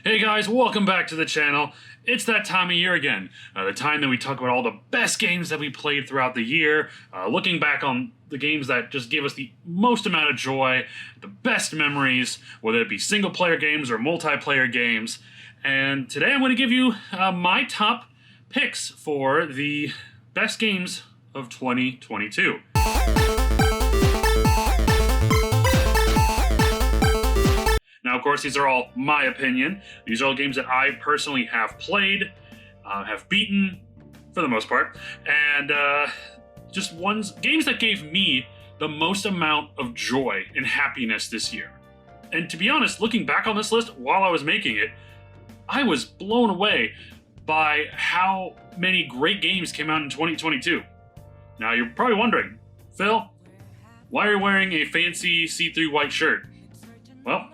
Hey guys, welcome back to the channel. It's that time of year again. The time that we talk about all the best games that we played throughout the year, looking back on the games that just give us the most amount of joy, the best memories, whether it be single-player games or multiplayer games. And today I'm going to give you my top picks for the best games of 2022. Now, of course, these are all my opinion. These are all games that I personally have played, have beaten, for the most part, and just games that gave me the most amount of joy and happiness this year. And to be honest, looking back on this list while I was making it, I was blown away by how many great games came out in 2022. Now, you're probably wondering, Phil, why are you wearing a fancy see-through white shirt? Well,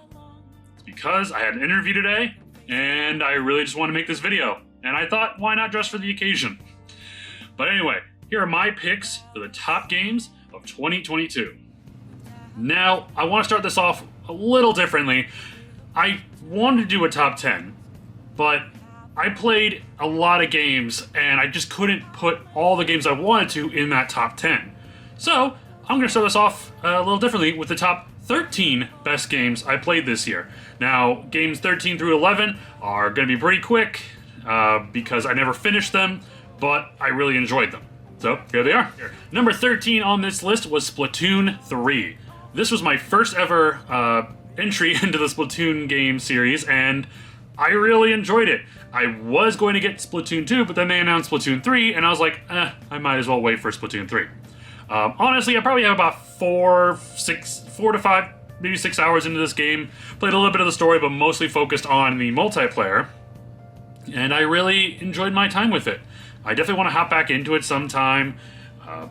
because I had an interview today, and I really just want to make this video. And I thought, why not dress for the occasion? But anyway, here are my picks for the top games of 2022. Now, I want to start this off a little differently. I wanted to do a top 10, but I played a lot of games, and I just couldn't put all the games I wanted to in that top 10. So, I'm going to start this off a little differently with the top 13 best games I played this year. Now, games 13 through 11 are going to be pretty quick because I never finished them, but I really enjoyed them. So, here they are. Number 13 on this list was Splatoon 3. This was my first ever entry into the Splatoon game series, and I really enjoyed it. I was going to get Splatoon 2, but then they announced Splatoon 3, and I was like, I might as well wait for Splatoon 3. Honestly, I probably have about 4 to 5, maybe 6 hours into this game. Played a little bit of the story, but mostly focused on the multiplayer. And I really enjoyed my time with it. I definitely want to hop back into it sometime.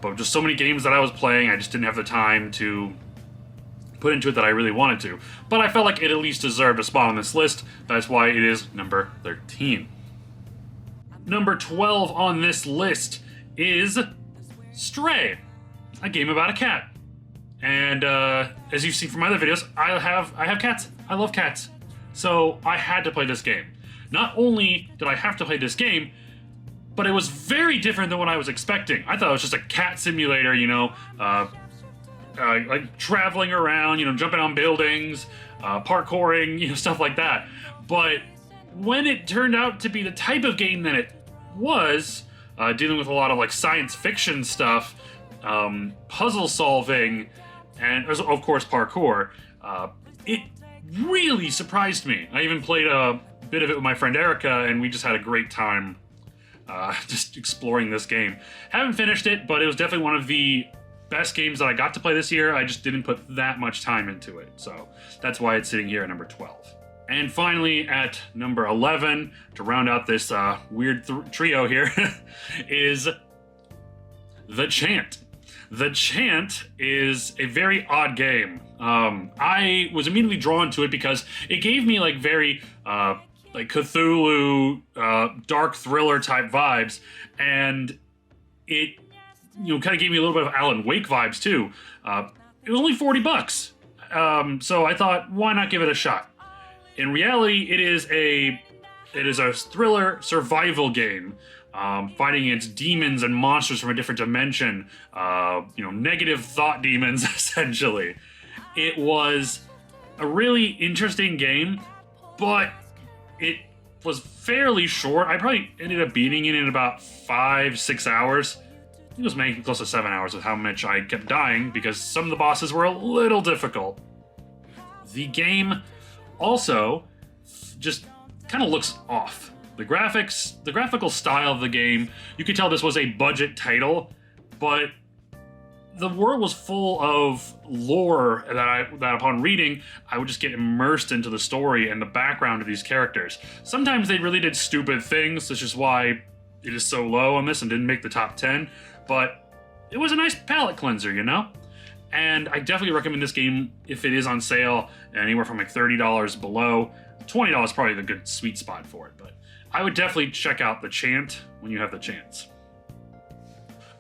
But just so many games that I was playing, I just didn't have the time to put into it that I really wanted to. But I felt like it at least deserved a spot on this list. That's why it is number 13. Number 12 on this list is Stray, a game about a cat. And as you've seen from my other videos, I have cats. I love cats. So I had to play this game. Not only did I have to play this game, but it was very different than what I was expecting. I thought it was just a cat simulator, like traveling around, jumping on buildings, parkouring, stuff like that. But when it turned out to be the type of game that it was, dealing with a lot of like science fiction stuff, puzzle solving, and of course parkour, it really surprised me. I even played a bit of it with my friend Erica, and we just had a great time just exploring this game. Haven't finished it, but it was definitely one of the best games that I got to play this year. I just didn't put that much time into it, so that's why it's sitting here at number 12. And finally, at number 11, to round out this weird trio here, is The Chant. The Chant is a very odd game. I was immediately drawn to it because it gave me like very like Cthulhu, dark thriller type vibes, and it kind of gave me a little bit of Alan Wake vibes too. It was only $40, so I thought, why not give it a shot? In reality, it is a thriller survival game, fighting against demons and monsters from a different dimension, negative thought demons, essentially. It was a really interesting game, but it was fairly short. I probably ended up beating it in about 5-6 hours. It was making close to 7 hours with how much I kept dying because some of the bosses were a little difficult. The game also just kind of looks off. The graphical style of the game, you could tell this was a budget title, but the world was full of lore that upon reading, I would just get immersed into the story and the background of these characters. Sometimes they really did stupid things, which is why it is so low on this and didn't make the top 10, but it was a nice palate cleanser, And I definitely recommend this game if it is on sale, anywhere from like $30 below. $20 is probably the good sweet spot for it, but I would definitely check out The Chant when you have the chance.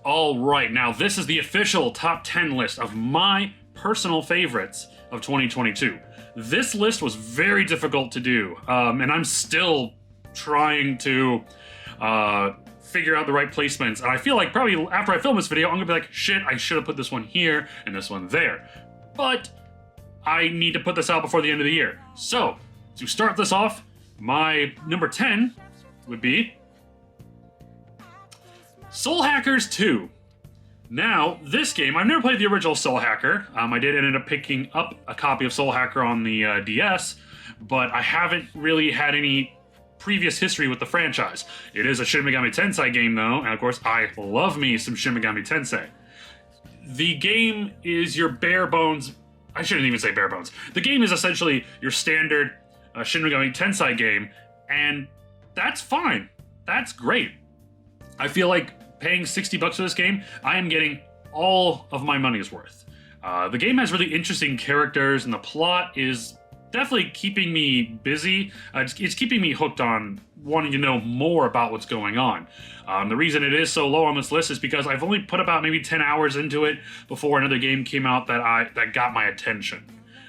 All right, now this is the official top 10 list of my personal favorites of 2022. This list was very difficult to do, and I'm still trying to figure out the right placements. And I feel like probably after I film this video, I'm gonna be like, shit, I should have put this one here and this one there. But I need to put this out before the end of the year. So, to start this off, my number 10 would be Soul Hackers 2. Now, this game, I've never played the original Soul Hacker. I did end up picking up a copy of Soul Hacker on the DS, but I haven't really had any previous history with the franchise. It is a Shin Megami Tensei game, though, and of course, I love me some Shin Megami Tensei. The game is your bare bones. I shouldn't even say bare bones. The game is essentially your standard Shin Megami Tensei game, and that's fine. That's great. I feel like paying $60 for this game, I am getting all of my money's worth. The game has really interesting characters, and the plot is definitely keeping me busy. It's keeping me hooked on wanting to know more about what's going on. The reason it is so low on this list is because I've only put about maybe 10 hours into it before another game came out that got my attention.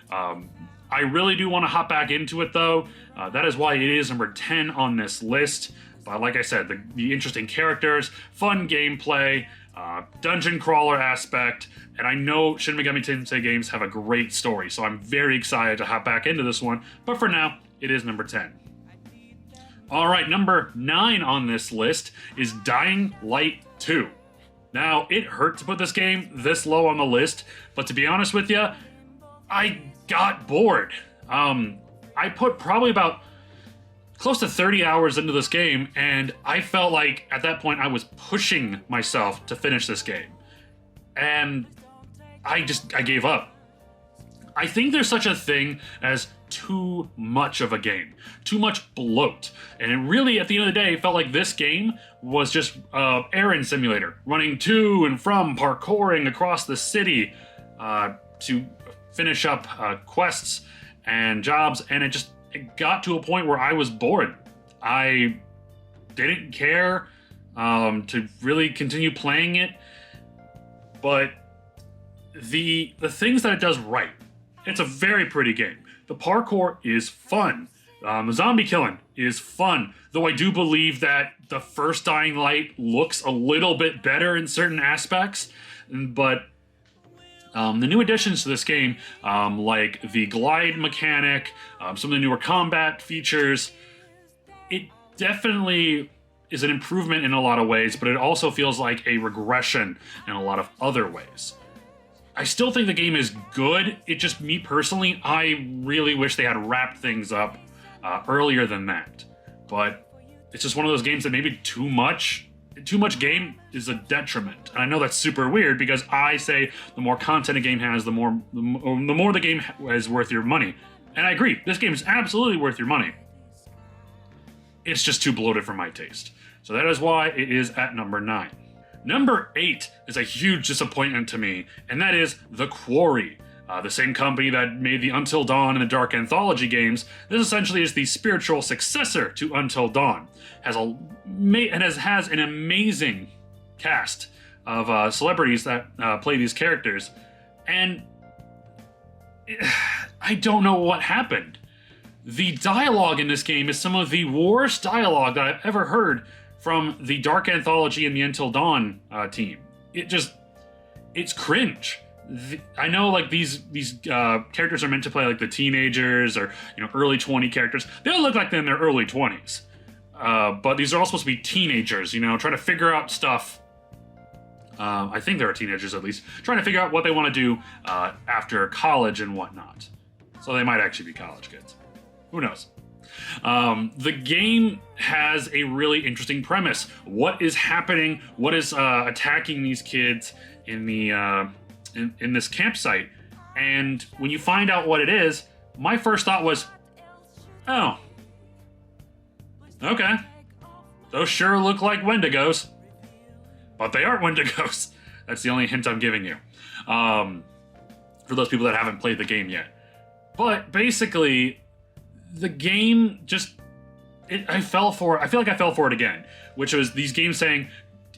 I really do want to hop back into it, though. That is why it is number 10 on this list. But like I said, the interesting characters, fun gameplay, dungeon crawler aspect, and I know Shin Megami Tensei games have a great story, so I'm very excited to hop back into this one, but for now, it is number 10. Alright, number 9 on this list is Dying Light 2. Now, it hurt to put this game this low on the list, but to be honest with you, I got bored. I put probably about close to 30 hours into this game, and I felt like at that point I was pushing myself to finish this game. And I gave up. I think there's such a thing as too much of a game, too much bloat. And it really, at the end of the day, felt like this game was just an errand simulator, running to and from, parkouring across the city to finish up quests and jobs, and it got to a point where I was bored. I didn't care to really continue playing it, but the things that it does right, it's a very pretty game. The parkour is fun. The zombie killing is fun, though I do believe that the first Dying Light looks a little bit better in certain aspects, but the new additions to this game, like the glide mechanic, some of the newer combat features, it definitely is an improvement in a lot of ways, but it also feels like a regression in a lot of other ways. I still think the game is good. It just, me personally, I really wish they had wrapped things up earlier than that. But it's just one of those games that maybe too much game is a detriment. And I know that's super weird because I say the more content a game has, the more the game is worth your money. And I agree, this game is absolutely worth your money. It's just too bloated for my taste. So that is why it is at number 9. Number 8 is a huge disappointment to me, and that is The Quarry. The same company that made the Until Dawn and the Dark Anthology games. This essentially is the spiritual successor to Until Dawn. Has an amazing cast of celebrities that play these characters, and I don't know what happened. The dialogue in this game is some of the worst dialogue that I've ever heard from the Dark Anthology and the Until Dawn team. It's cringe. I know, like, these characters are meant to play like the teenagers or early 20 characters. They don't look like they're in their early 20s, but these are all supposed to be teenagers. Trying to figure out stuff. I think they're teenagers at least, trying to figure out what they want to do after college and whatnot. So they might actually be college kids. Who knows? The game has a really interesting premise. What is happening? What is attacking these kids in the in this campsite? And when you find out what it is, my first thought was, oh, okay, those sure look like Wendigos, but they aren't Wendigos. That's the only hint I'm giving you, for those people that haven't played the game yet. But basically, the game I fell for it. I feel like I fell for it again, which was these games saying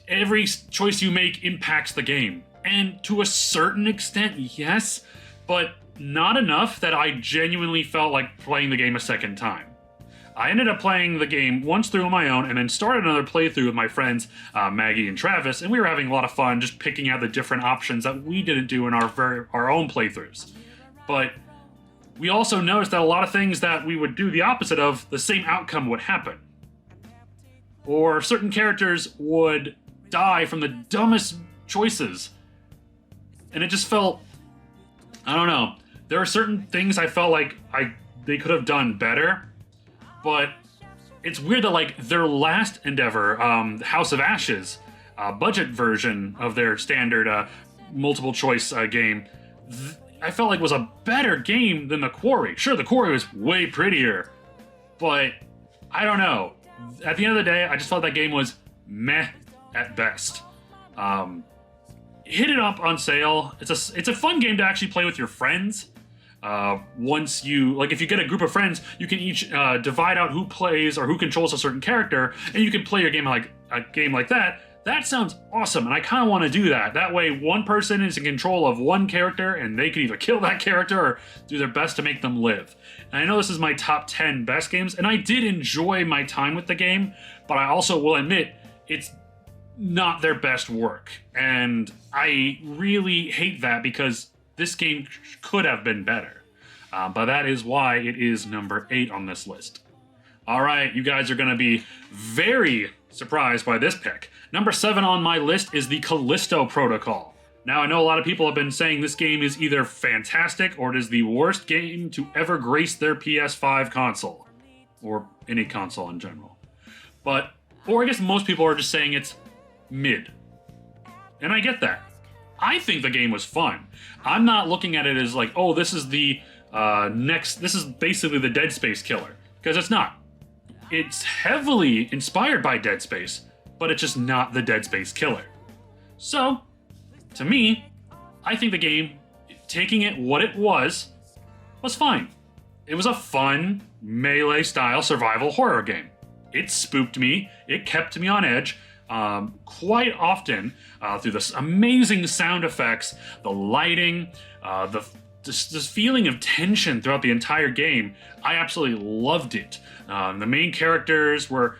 every choice you make impacts the game. And to a certain extent, yes, but not enough that I genuinely felt like playing the game a second time. I ended up playing the game once through on my own and then started another playthrough with my friends Maggie and Travis, and we were having a lot of fun just picking out the different options that we didn't do in our own playthroughs. But we also noticed that a lot of things that we would do the opposite of, the same outcome would happen. Or certain characters would die from the dumbest choices. And it just felt, I don't know. There are certain things I felt like they could have done better. But it's weird that like their last endeavor, House of Ashes, budget version of their standard multiple choice game, I felt like was a better game than The Quarry. Sure, The Quarry was way prettier, but I don't know. At the end of the day, I just felt that game was meh at best. Hit it up on sale. It's a fun game to actually play with your friends. Once you, like, if you get a group of friends, you can each divide out who plays or who controls a certain character, and you can play a game like that. That sounds awesome, and I kind of want to do that. That way, one person is in control of one character, and they can either kill that character or do their best to make them live. And I know this is my top 10 best games, and I did enjoy my time with the game, but I also will admit it's not their best work. And I really hate that because this game could have been better. But that is why it is number 8 on this list. All right, you guys are going to be very surprised by this pick. Number 7 on my list is the Callisto Protocol. Now, I know a lot of people have been saying this game is either fantastic or it is the worst game to ever grace their PS5 console. Or any console in general. Or I guess most people are just saying it's mid. And I get that. I think the game was fun. I'm not looking at it as like, oh, this is the this is basically the Dead Space killer. Because it's not. It's heavily inspired by Dead Space, but it's just not the Dead Space killer. So, to me, I think the game, taking it what it was fine. It was a fun, melee-style survival horror game. It spooked me. It kept me on edge. Quite often through the amazing sound effects, the lighting, this feeling of tension throughout the entire game. I absolutely loved it. The main characters were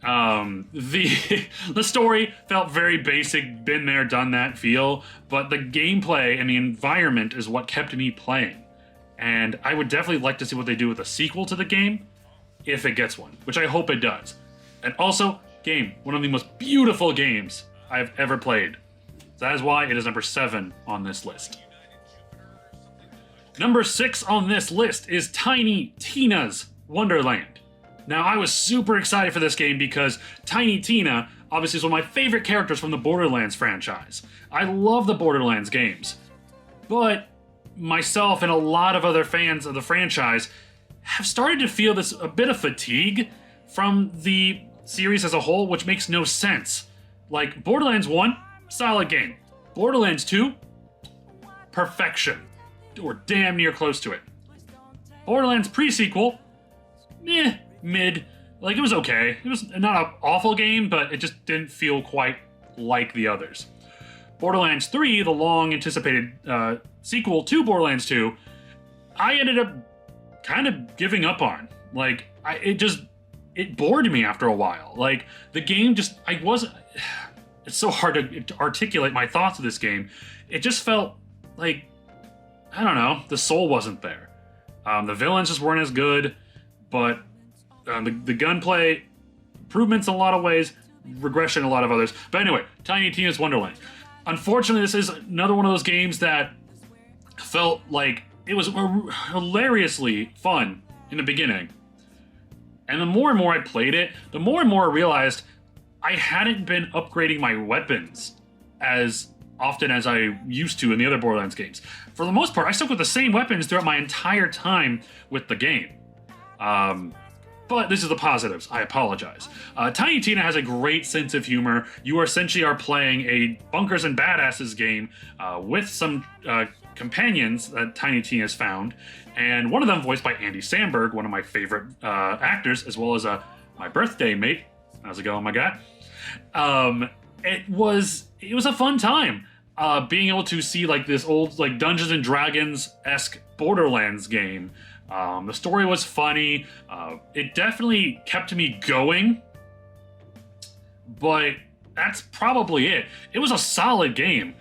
the story felt very basic, been there, done that feel, but the gameplay and the environment is what kept me playing. And I would definitely like to see what they do with a sequel to the game, if it gets one, which I hope it does. And also, one of the most beautiful games I've ever played. So that is why it is number 7 on this list. Number 6 on this list is Tiny Tina's Wonderland. Now, I was super excited for this game because Tiny Tina obviously is one of my favorite characters from the Borderlands franchise. I love the Borderlands games. But myself and a lot of other fans of the franchise have started to feel a bit of fatigue from the series as a whole, which makes no sense. Like, Borderlands 1, solid game. Borderlands 2, perfection. Or damn near close to it. Borderlands pre-sequel, mid. Like, it was okay. It was not an awful game, but it just didn't feel quite like the others. Borderlands 3, the long-anticipated sequel to Borderlands 2, I ended up kind of giving up on. Like, it bored me after a while. Like, the game just, it's so hard to articulate my thoughts of this game. It just felt like, I don't know, the soul wasn't there. The villains just weren't as good, but the gunplay, improvements in a lot of ways, regression in a lot of others. But anyway, Tiny Tina's Wonderland. Unfortunately, this is another one of those games that felt like it was hilariously fun in the beginning. And the more and more I played it, the more and more I realized I hadn't been upgrading my weapons as often as I used to in the other Borderlands games. For the most part, I stuck with the same weapons throughout my entire time with the game. But this is the positives. I apologize. Tiny Tina has a great sense of humor. You essentially are playing a Bunkers and Badasses game with some companions that Tiny Tina has found, and one of them voiced by Andy Samberg, one of my favorite actors, as well as my birthday mate. How's it going, my guy? It was a fun time. being able to see like this old like Dungeons and Dragons-esque Borderlands game. The story was funny. It definitely kept me going, but that's probably it. It was a solid game.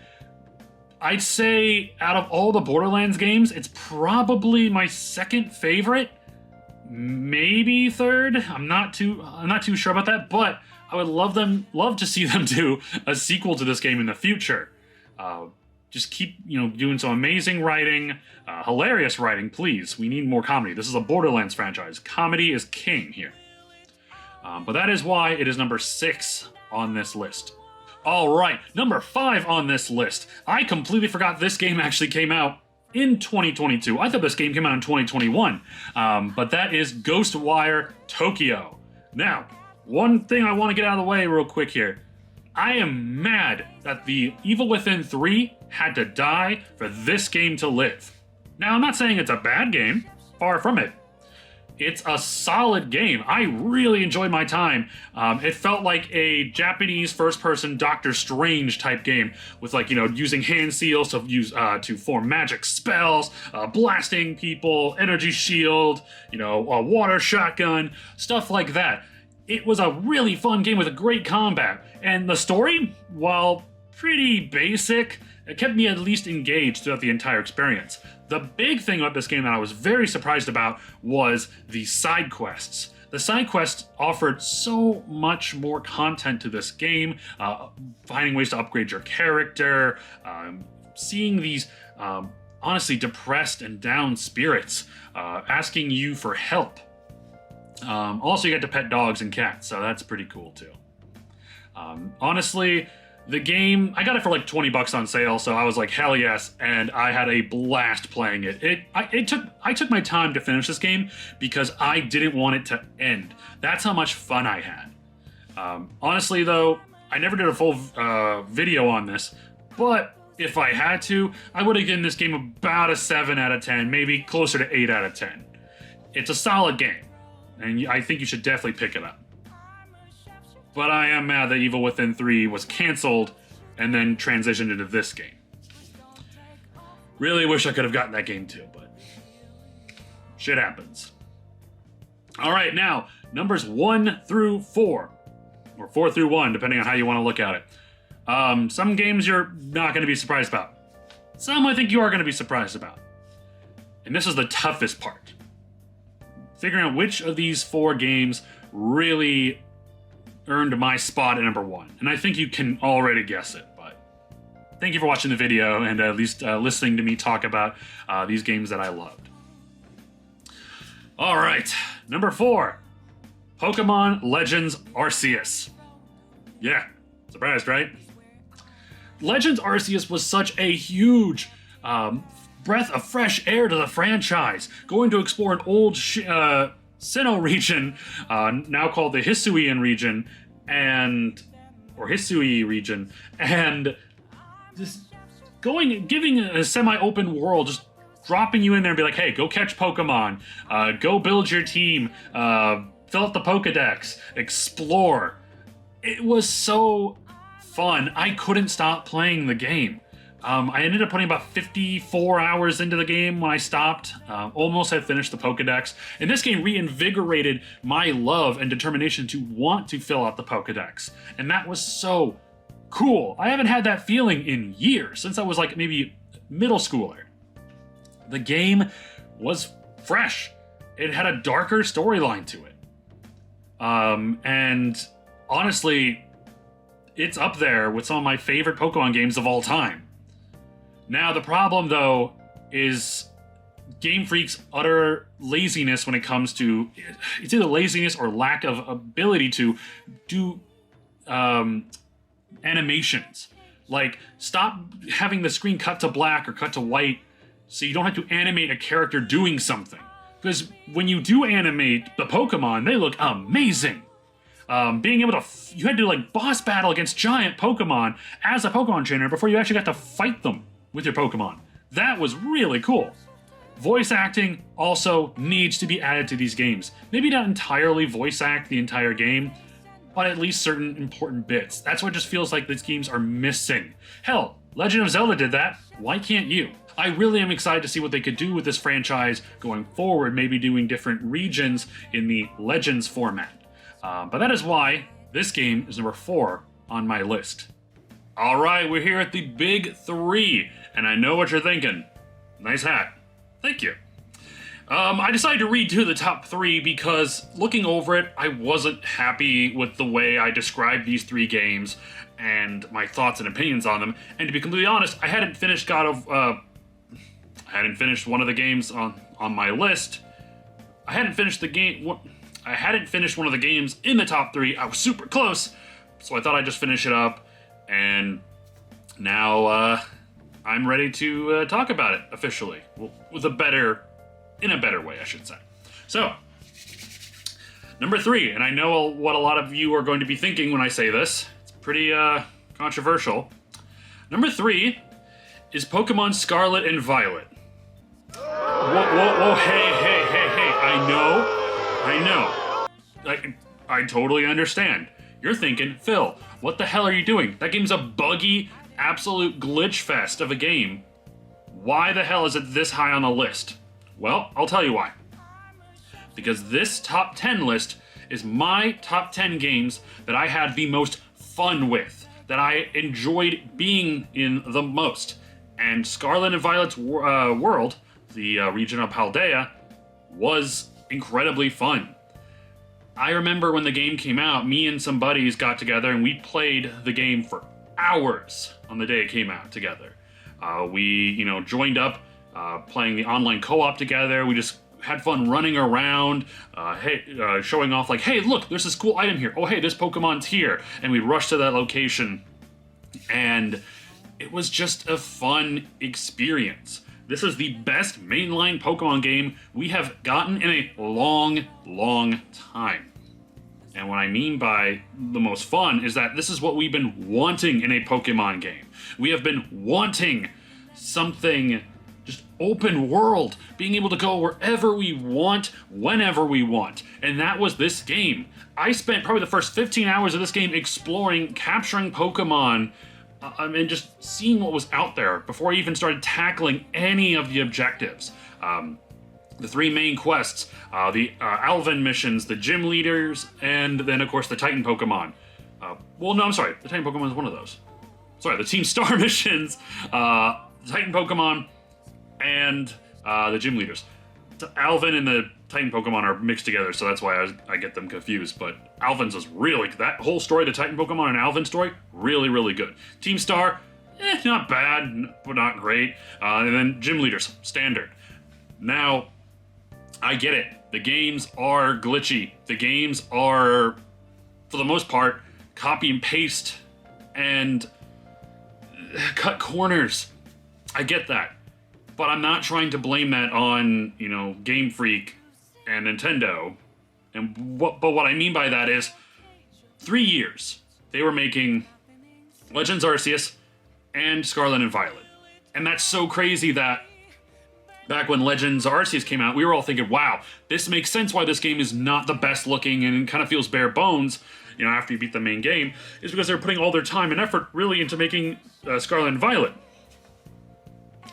I'd say out of all the Borderlands games, it's probably my second favorite, maybe third. I'm not too sure about that, but I would love to see them do a sequel to this game in the future. Just keep doing some amazing writing, hilarious writing, please. We need more comedy. This is a Borderlands franchise. Comedy is king here. But that is why it is number 6 on this list. All right, number 5 on this list. I completely forgot this game actually came out in 2022. I thought this game came out in 2021, but that is Ghostwire Tokyo. Now, one thing I want to get out of the way real quick here. I am mad that the Evil Within 3 had to die for this game to live. Now, I'm not saying it's a bad game, far from it. It's a solid game. I really enjoyed my time. It felt like a Japanese first-person Doctor Strange type game with using hand seals to form magic spells, blasting people, energy shield, a water shotgun, stuff like that. It was a really fun game with a great combat, and the story, while pretty basic, it kept me at least engaged throughout the entire experience. The big thing about this game that I was very surprised about was the side quests. The side quests offered so much more content to this game, finding ways to upgrade your character, seeing these honestly depressed and down spirits asking you for help. Also, you get to pet dogs and cats, so that's pretty cool too. Honestly, the game, I got it for like $20 on sale, so I was like, hell yes, and I had a blast playing it. I took my time to finish this game because I didn't want it to end. That's how much fun I had. Honestly, though, I never did a full video on this, but if I had to, I would have given this game about a 7 out of 10, maybe closer to 8 out of 10. It's a solid game, and I think you should definitely pick it up. But I am mad that Evil Within 3 was canceled and then transitioned into this game. Really wish I could have gotten that game too, but shit happens. All right, now, numbers 1 through 4, or 4 through 1, depending on how you want to look at it. Some games you're not going to be surprised about. Some I think you are going to be surprised about. And this is the toughest part. Figuring out which of these 4 games really earned my spot at number 1. And I think you can already guess it, but thank you for watching the video and at least listening to me talk about these games that I loved. All right, number 4, Pokemon Legends Arceus. Yeah, surprised, right? Legends Arceus was such a huge breath of fresh air to the franchise, going to explore an old Sinnoh region, now called the Hisuian region, or Hisui region, and just giving a semi-open world, just dropping you in there and be like, hey, go catch Pokemon, go build your team, fill out the Pokedex, explore. It was so fun. I couldn't stop playing the game. I ended up putting about 54 hours into the game when I stopped. Almost had finished the Pokedex. And this game reinvigorated my love and determination to want to fill out the Pokedex. And that was so cool. I haven't had that feeling in years, since I was like maybe middle schooler. The game was fresh. It had a darker storyline to it. And honestly, it's up there with some of my favorite Pokemon games of all time. Now, the problem, though, is Game Freak's utter laziness when it comes to... It's either laziness or lack of ability to do animations. Like, stop having the screen cut to black or cut to white so you don't have to animate a character doing something. Because when you do animate the Pokemon, they look amazing. Being able to... You had to, like, boss battle against giant Pokemon as a Pokemon trainer before you actually got to fight them with your Pokemon. That was really cool. Voice acting also needs to be added to these games. Maybe not entirely voice act the entire game, but at least certain important bits. That's what it just feels like these games are missing. Hell, Legend of Zelda did that. Why can't you? I really am excited to see what they could do with this franchise going forward, maybe doing different regions in the Legends format. But that is why this game is number 4 on my list. All right, we're here at the big 3, and I know what you're thinking. Nice hat. Thank you. I decided to read 2 of the top 3 because looking over it, I wasn't happy with the way I described these 3 games and my thoughts and opinions on them. And to be completely honest, I hadn't finished I hadn't finished one of the games on my list. I hadn't finished one of the games in the top 3. I was super close, so I thought I'd just finish it up. And now I'm ready to talk about it officially, in a better way, I should say. So, number 3, and I know what a lot of you are going to be thinking when I say this. It's pretty controversial. Number 3 is Pokemon Scarlet and Violet. Whoa, hey, I know. I totally understand. You're thinking, Phil, what the hell are you doing? That game's a buggy, absolute glitch fest of a game. Why the hell is it this high on the list? Well, I'll tell you why. Because this top 10 list is my top 10 games that I had the most fun with, that I enjoyed being in the most. And Scarlet and Violet's world, the region of Paldea, was incredibly fun. I remember when the game came out, me and some buddies got together and we played the game for hours on the day it came out together. We, joined up playing the online co-op together. We just had fun running around, showing off like, hey, look, there's this cool item here. Oh, hey, this Pokemon's here. And we rushed to that location, and it was just a fun experience. This is the best mainline Pokemon game we have gotten in a long, long time. And what I mean by the most fun is that this is what we've been wanting in a Pokemon game. We have been wanting something just open world, being able to go wherever we want, whenever we want. And that was this game. I spent probably the first 15 hours of this game exploring, capturing Pokemon, and just seeing what was out there before I even started tackling any of the objectives. The 3 main quests, the Alvin missions, the gym leaders, and then, of course, the Titan Pokemon. The Titan Pokemon is one of those. Sorry, the Team Star missions, the Titan Pokemon, and the gym leaders. Alvin and the Titan Pokemon are mixed together, so that's why I get them confused. But Alvin's is really, that whole story, the Titan Pokemon and Alvin story, really, really good. Team Star, not bad, but not great. And then gym leaders, standard. Now, I get it. The games are glitchy. The games are, for the most part, copy and paste and cut corners. I get that. But I'm not trying to blame that on, Game Freak and Nintendo. But what I mean by that is 3 years they were making Legends Arceus and Scarlet and Violet. And that's so crazy that back when Legends Arceus came out, we were all thinking, wow, this makes sense why this game is not the best looking and kind of feels bare bones, after you beat the main game, is because they're putting all their time and effort really into making Scarlet and Violet.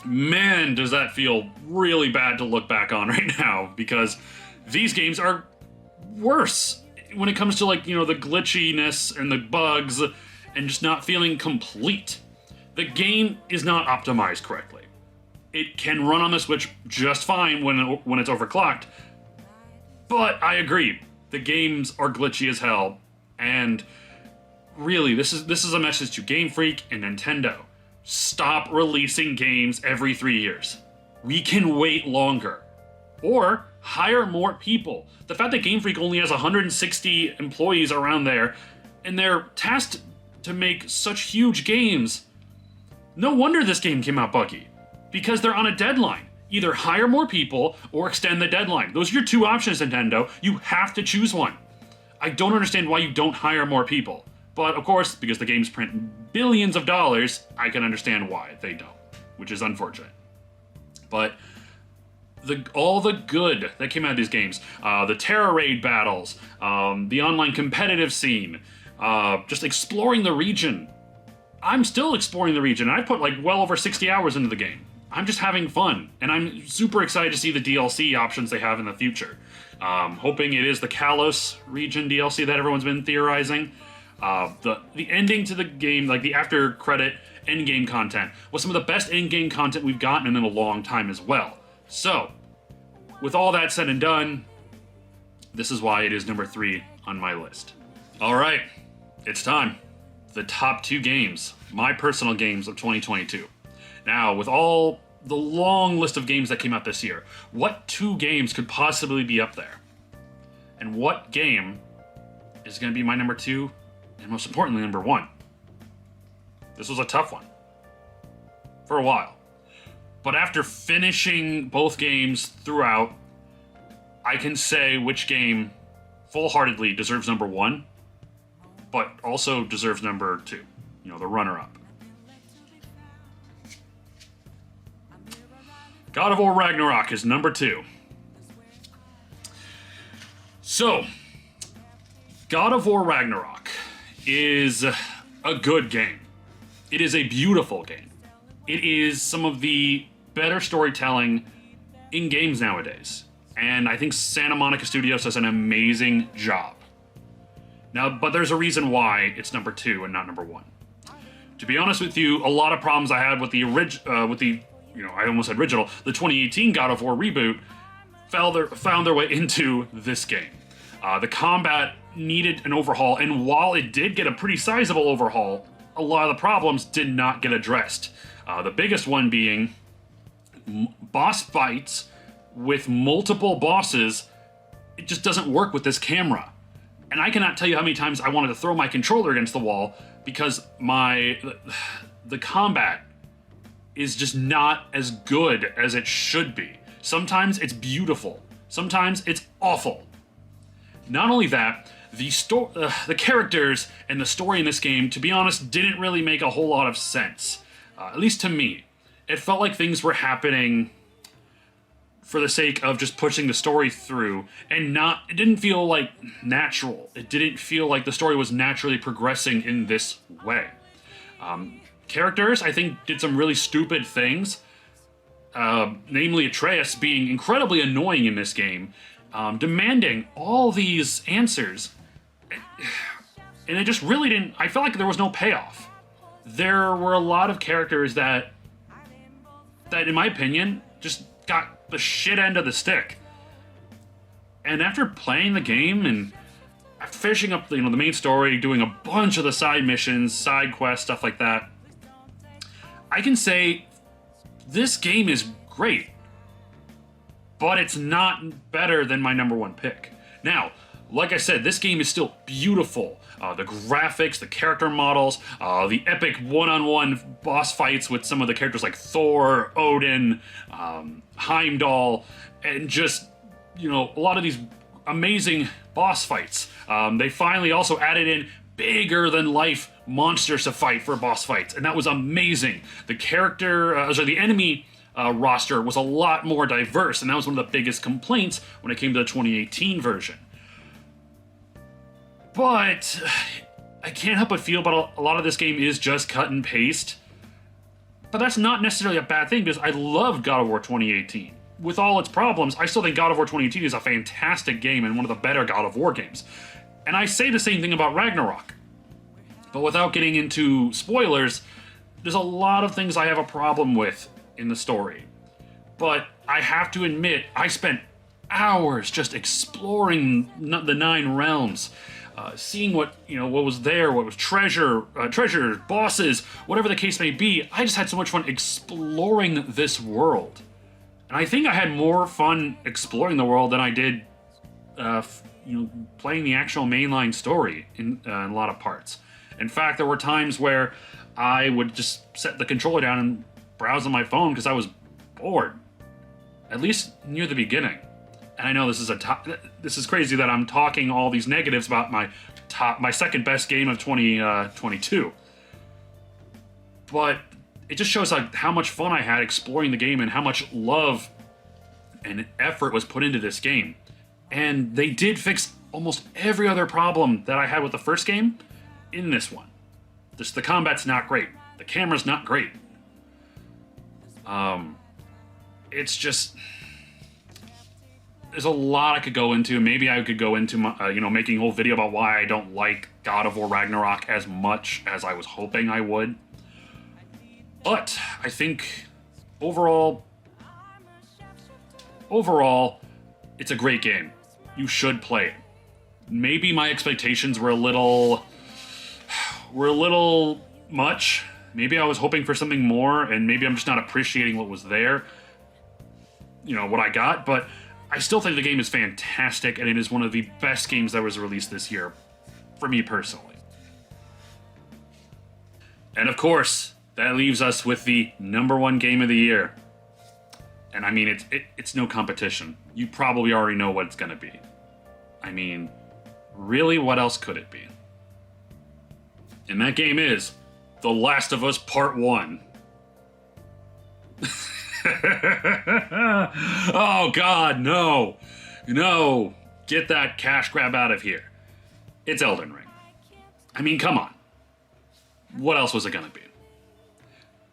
Man, does that feel really bad to look back on right now, because these games are worse when it comes to the glitchiness and the bugs and just not feeling complete. The game is not optimized correctly. It can run on the Switch just fine when it's overclocked, but I agree, the games are glitchy as hell, and really, this is a message to Game Freak and Nintendo. Stop releasing games every 3 years. We can wait longer. Or hire more people. The fact that Game Freak only has 160 employees around there, and they're tasked to make such huge games, no wonder this game came out buggy. Because they're on a deadline. Either hire more people or extend the deadline. Those are your 2 options, Nintendo. You have to choose one. I don't understand why you don't hire more people. But of course, because the games print billions of dollars, I can understand why they don't, which is unfortunate. But all the good that came out of these games, the Terra Raid battles, the online competitive scene, just exploring the region, I'm still exploring the region. I put like well over 60 hours into the game. I'm just having fun, and I'm super excited to see the DLC options they have in the future. Hoping it is the Kalos region DLC that everyone's been theorizing. The ending to the game, like the after credit end game content, was some of the best end game content we've gotten in a long time as well. So, with all that said and done, this is why it is number 3 on my list. All right, it's time. The top 2 games, my personal games of 2022. Now, with all the long list of games that came out this year, what 2 games could possibly be up there? And what game is going to be my number 2, and most importantly, number 1? This was a tough one for a while. But after finishing both games throughout, I can say which game full-heartedly deserves number 1, but also deserves number 2, the runner-up. God of War Ragnarok is number 2. So, God of War Ragnarok is a good game. It is a beautiful game. It is some of the better storytelling in games nowadays. And I think Santa Monica Studios does an amazing job. Now, but there's a reason why it's number 2 and not number 1. To be honest with you, a lot of problems I had with the I almost said original, the 2018 God of War reboot found their way into this game. The combat needed an overhaul, and while it did get a pretty sizable overhaul, a lot of the problems did not get addressed. The biggest one being boss fights with multiple bosses. It just doesn't work with this camera. And I cannot tell you how many times I wanted to throw my controller against the wall because the combat is just not as good as it should be. Sometimes it's beautiful. Sometimes it's awful. Not only that, the characters and the story in this game, to be honest, didn't really make a whole lot of sense. At least to me. It felt like things were happening for the sake of just pushing the story through, and it didn't feel like natural. It didn't feel like the story was naturally progressing in this way. Characters, I think, did some really stupid things, namely Atreus being incredibly annoying in this game, demanding all these answers, and it just really didn't. I felt like there was no payoff. There were a lot of characters that in my opinion, just got the shit end of the stick. And after playing the game and finishing up the main story, doing a bunch of the side missions, side quests, stuff like that, I can say this game is great, but it's not better than my number 1 pick. Now, like I said, this game is still beautiful. The graphics, the character models, the epic one-on-one boss fights with some of the characters like Thor, Odin, Heimdall, and just, a lot of these amazing boss fights. They finally also added in bigger-than-life monsters to fight for boss fights, and that was amazing. The enemy roster was a lot more diverse, and that was one of the biggest complaints when it came to the 2018 version. But I can't help but feel about a lot of this game is just cut and paste. But that's not necessarily a bad thing, because I loved God of War 2018. With all its problems, I still think God of War 2018 is a fantastic game and one of the better God of War games. And I say the same thing about Ragnarok. But without getting into spoilers, there's a lot of things I have a problem with in the story. But I have to admit, I spent hours just exploring the 9 realms. Seeing what was there, what was treasure, bosses, whatever the case may be. I just had so much fun exploring this world. And I think I had more fun exploring the world than I did, playing the actual mainline story in a lot of parts. In fact, there were times where I would just set the controller down and browse on my phone because I was bored. At least near the beginning. And I know this is crazy that I'm talking all these negatives about my second best game of 2022. But it just shows how much fun I had exploring the game and how much love and effort was put into this game. And they did fix almost every other problem that I had with the first game in this one. The combat's not great. The camera's not great. It's just, there's a lot I could go into. Maybe I could go into making a whole video about why I don't like God of War Ragnarok as much as I was hoping I would. But I think overall, it's a great game. You should play it. Maybe my expectations were a little much. Maybe I was hoping for something more, and maybe I'm just not appreciating what was there. You know, what I got, but I still think the game is fantastic, and it is one of the best games that was released this year, for me personally. And of course, that leaves us with the #1 game of the year. And I mean, it's no competition. You probably already know what it's gonna be. I mean, really, what else could it be? And that game is The Last of Us Part 1. Oh God, no. No. Get that cash grab out of here. It's Elden Ring. I mean, come on. What else was it gonna be?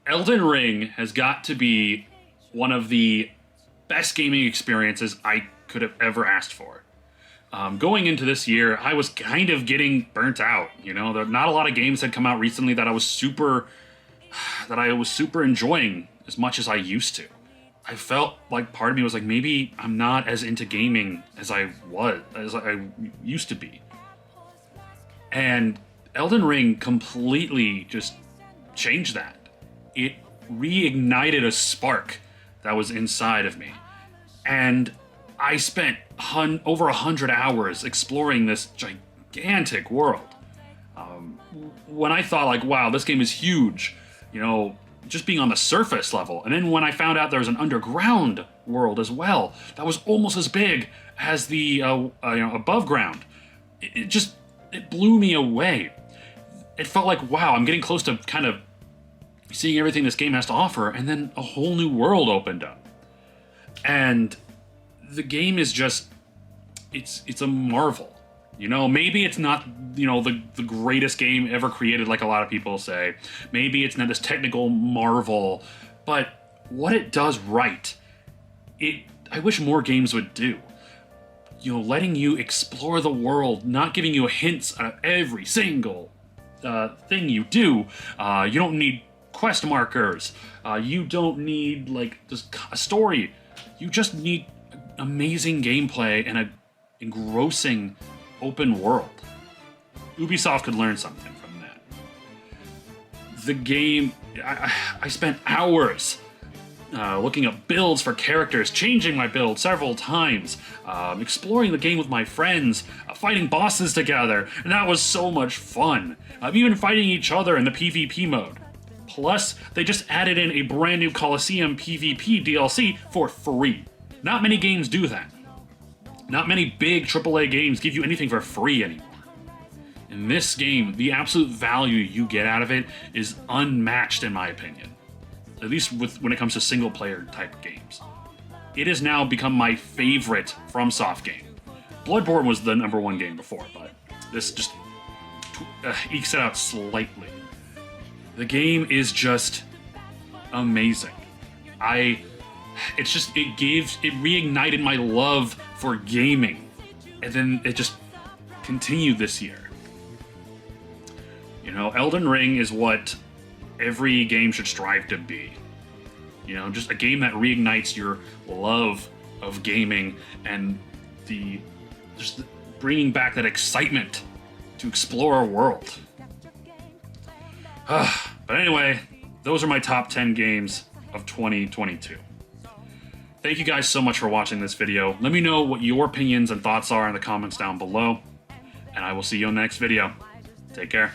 Elden Ring has got to be one of the best gaming experiences I could have ever asked for. Going into this year, I was kind of getting burnt out. You know, not a lot of games had come out recently that I was super enjoying as much as I used to. I felt like part of me was like, maybe I'm not as into gaming as I used to be. And Elden Ring completely just changed that. It reignited a spark that was inside of me. And I spent over 100 hours exploring this gigantic world. When I thought like, wow, this game is huge, you know, just being on the surface level. And then when I found out there was an underground world as well, that was almost as big as the above ground. It blew me away. It felt like, wow, I'm getting close to kind of seeing everything this game has to offer, and then a whole new world opened up. And the game is just, it's a marvel. You know, maybe it's not, you know, the greatest game ever created, like a lot of people say. Maybe it's not this technical marvel, but what it does right, I wish more games would do. You know, letting you explore the world, not giving you hints at every single thing you do. You don't need quest markers. You don't need, like, just a story. You just need amazing gameplay and a engrossing open world. Ubisoft could learn something from that. The game, I spent hours looking up builds for characters, changing my build several times, exploring the game with my friends, fighting bosses together, and that was so much fun. Even fighting each other in the PvP mode. Plus, they just added in a brand new Colosseum PvP DLC for free. Not many games do that. Not many big AAA games give you anything for free anymore. In this game, the absolute value you get out of it is unmatched in my opinion. At least when it comes to single player type games. It has now become my favorite FromSoft game. Bloodborne was the #1 game before, but this just ekes it out slightly. The game is just amazing. It reignited my love for gaming, and then it just continued this year. You know, Elden Ring is what every game should strive to be. You know, just a game that reignites your love of gaming and just bringing back that excitement to explore a world. But anyway, those are my top 10 games of 2022. Thank you guys so much for watching this video. Let me know what your opinions and thoughts are in the comments down below, and I will see you in the next video. Take care.